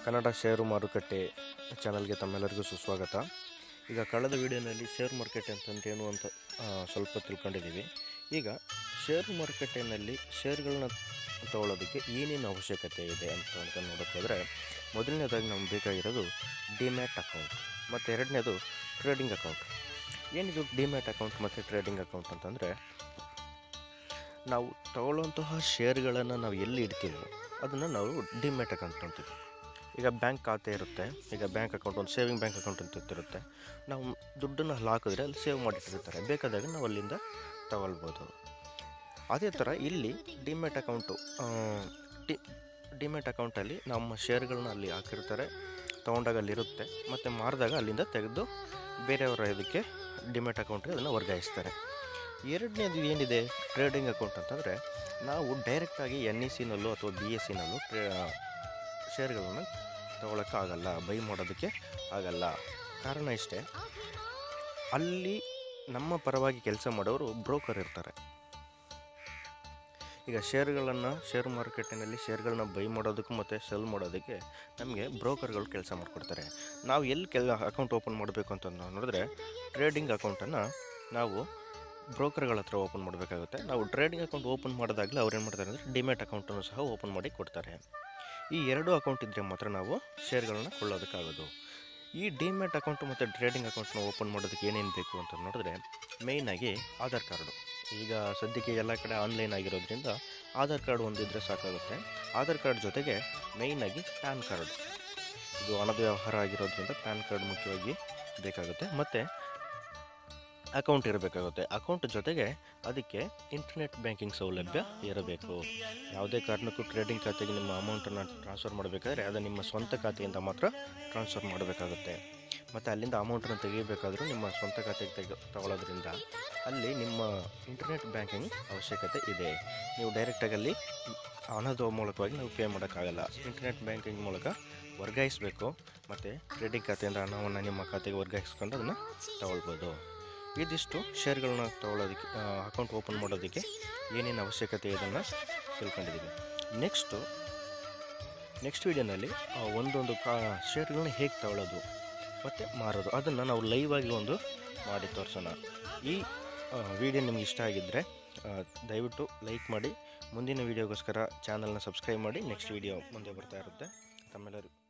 ಕನ್ನಡ ಷೇರು ಮಾರುಕಟ್ಟೆ ಚಾನಲ್ಗೆ ತಮ್ಮೆಲ್ಲರಿಗೂ ಸುಸ್ವಾಗತ. ಈಗ ಕಳೆದ ವಿಡಿಯೋನಲ್ಲಿ ಷೇರು ಮಾರುಕಟ್ಟೆ ಅಂತಂದ್ರೆ ಏನು ಅಂತ ಸ್ವಲ್ಪ ತಿಳ್ಕೊಂಡಿದ್ದೀವಿ. ಈಗ ಷೇರು ಮಾರುಕಟ್ಟೆಯಲ್ಲಿ ಷೇರುಗಳನ್ನ ತಗೊಳ್ಳೋದಕ್ಕೆ ಏನೇನು ಅವಶ್ಯಕತೆ ಇದೆ ಅಂತ ನೋಡೋಕೆ ಹೋದರೆ, ಮೊದಲನೇದಾಗಿ ನಮ್ಗೆ ಬೇಕಾಗಿರೋದು ಡಿಮ್ಯಾಟ್ ಅಕೌಂಟ್ ಮತ್ತು ಎರಡನೇದು ಟ್ರೇಡಿಂಗ್ ಅಕೌಂಟ್. ಏನಿದು ಡಿಮ್ಯಾಟ್ ಅಕೌಂಟ್ ಮತ್ತು ಟ್ರೇಡಿಂಗ್ ಅಕೌಂಟ್ ಅಂತಂದರೆ, ನಾವು ತಗೊಳ್ಳುವಂತಹ ಷೇರುಗಳನ್ನು ನಾವು ಎಲ್ಲಿ ಇಡ್ತೀವೋ ಅದನ್ನು ನಾವು ಡಿಮ್ಯಾಟ್ ಅಕೌಂಟ್ ಅಂತೀವಿ. ಈಗ ಬ್ಯಾಂಕ್ ಖಾತೆ ಇರುತ್ತೆ, ಈಗ ಬ್ಯಾಂಕ್ ಅಕೌಂಟ್ ಒಂದು ಸೇವಿಂಗ್ ಬ್ಯಾಂಕ್ ಅಕೌಂಟ್ ಅಂತ ಇರುತ್ತೆ. ನಾವು ದುಡ್ಡನ್ನು ಅಲ್ಲಿ ಹಾಕಿದ್ರೆ ಅಲ್ಲಿ ಸೇವ್ ಮಾಡಿಟ್ಟಿರ್ತಾರೆ, ಬೇಕಾದಾಗ ನಾವು ಅಲ್ಲಿಂದ ತಗೊಳ್ಬೋದು. ಅದೇ ಥರ ಇಲ್ಲಿ ಡಿಮ್ಯಾಟ್ ಅಕೌಂಟು ಡಿಮ್ಯಾಟ್ ಅಕೌಂಟಲ್ಲಿ ನಮ್ಮ ಶೇರ್ಗಳನ್ನ ಅಲ್ಲಿ ಹಾಕಿರ್ತಾರೆ, ತೊಗೊಂಡಾಗ ಅಲ್ಲಿರುತ್ತೆ, ಮತ್ತು ಮಾರಿದಾಗ ಅಲ್ಲಿಂದ ತೆಗೆದು ಬೇರೆಯವರ ಇದಕ್ಕೆ ಡಿಮ್ಯಾಟ್ ಅಕೌಂಟ್ಗೆ ಅದನ್ನು ವರ್ಗಾಯಿಸ್ತಾರೆ. ಎರಡನೇದು ಏನಿದೆ ಟ್ರೇಡಿಂಗ್ ಅಕೌಂಟ್ ಅಂತಂದರೆ, ನಾವು ಡೈರೆಕ್ಟಾಗಿ NSEನಲ್ಲೂ ಅಥವಾ BSEನಲ್ಲೂ ಶೇರ್ಗಳನ್ನು ತೊಗೊಳಕ್ಕಾಗಲ್ಲ, ಬೈ ಮಾಡೋದಕ್ಕೆ ಆಗಲ್ಲ. ಕಾರಣ ಇಷ್ಟೇ, ಅಲ್ಲಿ ನಮ್ಮ ಪರವಾಗಿ ಕೆಲಸ ಮಾಡೋರು ಬ್ರೋಕರ್ ಇರ್ತಾರೆ. ಈಗ ಷೇರು ಮಾರುಕಟ್ಟೆಯಲ್ಲಿ ಶೇರ್ಗಳನ್ನ ಬೈ ಮಾಡೋದಕ್ಕೂ ಮತ್ತು ಸೆಲ್ ಮಾಡೋದಕ್ಕೆ ನಮಗೆ ಬ್ರೋಕರ್ಗಳು ಕೆಲಸ ಮಾಡಿಕೊಡ್ತಾರೆ. ನಾವು ಎಲ್ಲಿ ಅಕೌಂಟ್ ಓಪನ್ ಮಾಡಬೇಕು ಅಂತ ನೋಡಿದ್ರೆ, ಟ್ರೇಡಿಂಗ್ ಅಕೌಂಟನ್ನು ನಾವು ಬ್ರೋಕರ್ಗಳ ಹತ್ರ ಓಪನ್ ಮಾಡಬೇಕಾಗುತ್ತೆ. ನಾವು ಟ್ರೇಡಿಂಗ್ ಅಕೌಂಟ್ ಓಪನ್ ಮಾಡಿದಾಗಲೇ ಅವ್ರು ಏನು ಮಾಡ್ತಾರೆ ಅಂದರೆ ಡಿಮ್ಯಾಟ್ ಅಕೌಂಟನ್ನು ಸಹ ಓಪನ್ ಮಾಡಿ ಕೊಡ್ತಾರೆ. ಈ ಎರಡು ಅಕೌಂಟ್ ಇದ್ದರೆ ಮಾತ್ರ ನಾವು ಶೇರ್ಗಳನ್ನ ಕೊಳ್ಳೋದಕ್ಕಾಗೋದು. ಈ ಡಿಮ್ಯಾಟ್ ಅಕೌಂಟು ಮತ್ತು ಟ್ರೇಡಿಂಗ್ ಅಕೌಂಟ್ನ ಓಪನ್ ಮಾಡೋದಕ್ಕೆ ಏನೇನು ಬೇಕು ಅಂತ ನೋಡಿದ್ರೆ, ಮೇಯ್ನಾಗಿ ಆಧಾರ್ ಕಾರ್ಡು. ಈಗ ಸದ್ಯಕ್ಕೆ ಎಲ್ಲ ಕಡೆ ಆನ್ಲೈನ್ ಆಗಿರೋದ್ರಿಂದ ಆಧಾರ್ ಕಾರ್ಡ್ ಒಂದಿದ್ದರೆ ಸಾಕಾಗುತ್ತೆ. ಆಧಾರ್ ಕಾರ್ಡ್ ಜೊತೆಗೆ ಮೇಯ್ನಾಗಿ ಪ್ಯಾನ್ ಕಾರ್ಡ್, ಇದು ಹಣದ ವ್ಯವಹಾರ ಆಗಿರೋದ್ರಿಂದ ಪ್ಯಾನ್ ಕಾರ್ಡ್ ಮುಖ್ಯವಾಗಿ ಬೇಕಾಗುತ್ತೆ. ಮತ್ತು ಅಕೌಂಟ್ ಇರಬೇಕಾಗುತ್ತೆ. ಅಕೌಂಟ್ ಜೊತೆಗೆ ಅದಕ್ಕೆ ಇಂಟರ್ನೆಟ್ ಬ್ಯಾಂಕಿಂಗ್ ಸೌಲಭ್ಯ ಇರಬೇಕು. ಯಾವುದೇ ಕಾರಣಕ್ಕೂ ಟ್ರೇಡಿಂಗ್ ಖಾತೆಗೆ ನಿಮ್ಮ ಅಮೌಂಟನ್ನು ಟ್ರಾನ್ಸ್ಫರ್ ಮಾಡಬೇಕಾದ್ರೆ ಅದು ನಿಮ್ಮ ಸ್ವಂತ ಖಾತೆಯಿಂದ ಮಾತ್ರ ಟ್ರಾನ್ಸ್ಫರ್ ಮಾಡಬೇಕಾಗುತ್ತೆ. ಮತ್ತು ಅಲ್ಲಿಂದ ಅಮೌಂಟನ್ನು ತೆಗಿಬೇಕಾದ್ರೂ ನಿಮ್ಮ ಸ್ವಂತ ಖಾತೆಗೆ ತಗೊಳ್ಳೋದ್ರಿಂದ ಅಲ್ಲಿ ನಿಮ್ಮ ಇಂಟರ್ನೆಟ್ ಬ್ಯಾಂಕಿಂಗ್ ಅವಶ್ಯಕತೆ ಇದೆ. ನೀವು ಡೈರೆಕ್ಟಾಗಿ ಅಲ್ಲಿ ಹಣದ ಮೂಲಕವಾಗಿ ನಾವು ಪೇ ಮಾಡೋಕ್ಕಾಗಲ್ಲ. ಇಂಟರ್ನೆಟ್ ಬ್ಯಾಂಕಿಂಗ್ ಮೂಲಕ ವರ್ಗಾಯಿಸಬೇಕು, ಮತ್ತು ಟ್ರೇಡಿಂಗ್ ಖಾತೆಯಿಂದ ಹಣವನ್ನು ನಿಮ್ಮ ಖಾತೆಗೆ ವರ್ಗಾಯಿಸ್ಕೊಂಡು ಅದನ್ನು ತಗೊಳ್ಬೋದು. ಇದಿಷ್ಟು ಶೇರ್ಗಳನ್ನ ತಗೊಳ್ಳೋದಕ್ಕೆ, ಅಕೌಂಟ್ ಓಪನ್ ಮಾಡೋದಕ್ಕೆ ಏನೇನು ಅವಶ್ಯಕತೆ ಇದನ್ನು ತಿಳ್ಕೊಂಡಿದ್ದೀವಿ. ನೆಕ್ಸ್ಟ್ ವಿಡಿಯೋನಲ್ಲಿ ಒಂದೊಂದು ಶೇರ್ಗಳನ್ನ ಹೇಗೆ ತಗೊಳ್ಳೋದು ಮತ್ತು ಮಾರೋದು ಅದನ್ನು ನಾವು ಲೈವ್ ಆಗಿ ಒಂದು ಮಾಡಿ ತೋರಿಸೋಣ. ಈ ವಿಡಿಯೋ ನಿಮ್ಗೆ ಇಷ್ಟ ಆಗಿದ್ದರೆ ದಯವಿಟ್ಟು ಲೈಕ್ ಮಾಡಿ. ಮುಂದಿನ ವಿಡಿಯೋಗೋಸ್ಕರ ಚಾನಲ್ನ ಸಬ್ಸ್ಕ್ರೈಬ್ ಮಾಡಿ. ನೆಕ್ಸ್ಟ್ ವಿಡಿಯೋ ಮುಂದೆ ಬರ್ತಾ ಇರುತ್ತೆ. ತಮ್ಮೆಲ್ಲರಿಗೂ